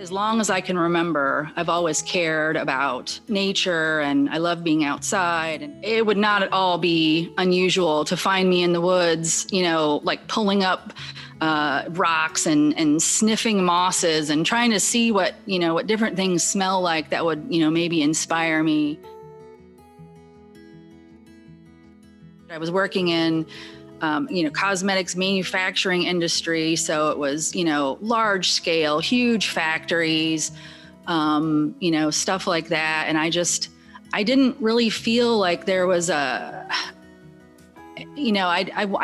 As long as I can remember, I've always cared about nature and I love being outside. And it would not at all be unusual to find me in the woods, like pulling up rocks and sniffing mosses and trying to see what different things smell like that would, maybe inspire me. I was working in cosmetics manufacturing industry. So it was, large scale, huge factories, stuff like that. And I didn't really feel like there was I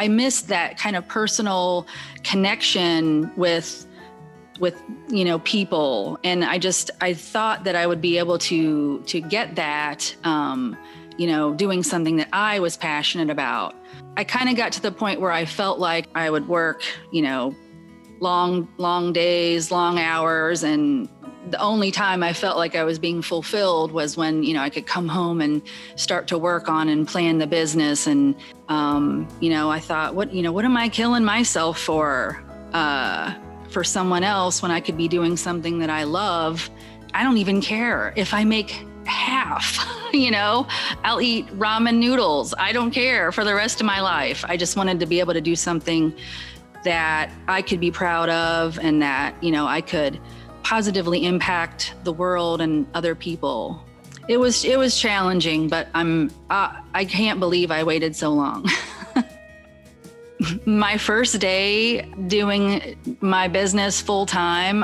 missed that kind of personal connection with people. And I thought that I would be able to get that, doing something that I was passionate about. I kind of got to the point where I felt like I would work, long days, long hours. And the only time I felt like I was being fulfilled was when, I could come home and start to work on and plan the business. And, I thought, what am I killing myself for someone else when I could be doing something that I love? I don't even care if I make half, I'll eat ramen noodles. I don't care for the rest of my life. I just wanted to be able to do something that I could be proud of and that, I could positively impact the world and other people. It was challenging, but I can't believe I waited so long. My first day doing my business full time,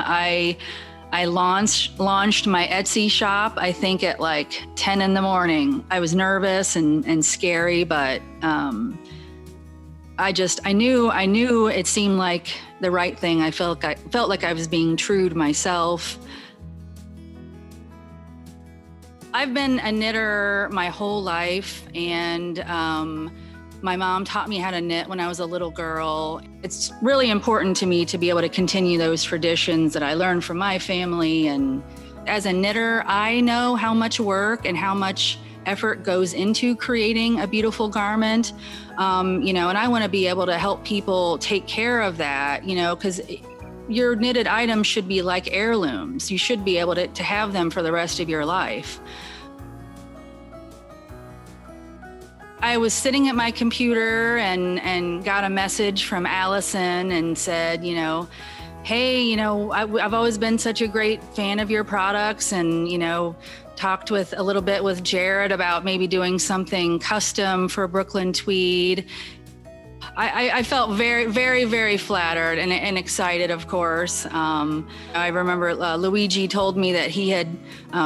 I launched my Etsy shop, I think at like 10 in the morning. I was nervous and scary, but I knew it seemed like the right thing. I felt like I was being true to myself. I've been a knitter my whole life, and my mom taught me how to knit when I was a little girl. It's really important to me to be able to continue those traditions that I learned from my family. And as a knitter, I know how much work and how much effort goes into creating a beautiful garment. And I want to be able to help people take care of that, because your knitted items should be like heirlooms. You should be able to have them for the rest of your life. I was sitting at my computer and got a message from Allison and said, hey, I've always been such a great fan of your products, and, talked a little bit with Jared about maybe doing something custom for Brooklyn Tweed. I felt very, very, very flattered and excited, of course. I remember Luigi told me that he had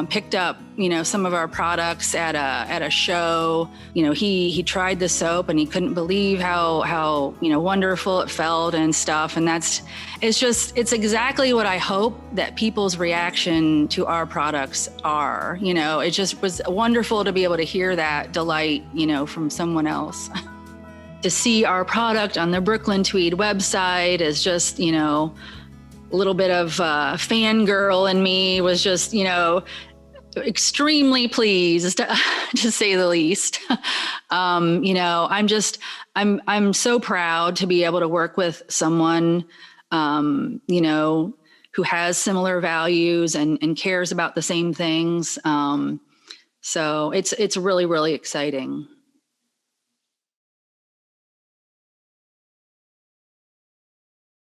picked up, some of our products at a show. He tried the soap and he couldn't believe how wonderful it felt and stuff. And it's exactly what I hope that people's reaction to our products are. It just was wonderful to be able to hear that delight, from someone else. To see our product on the Brooklyn Tweed website is just, a little bit of fangirl in me was just, extremely pleased, to say the least. I'm so proud to be able to work with someone, who has similar values and cares about the same things. So it's really, really exciting.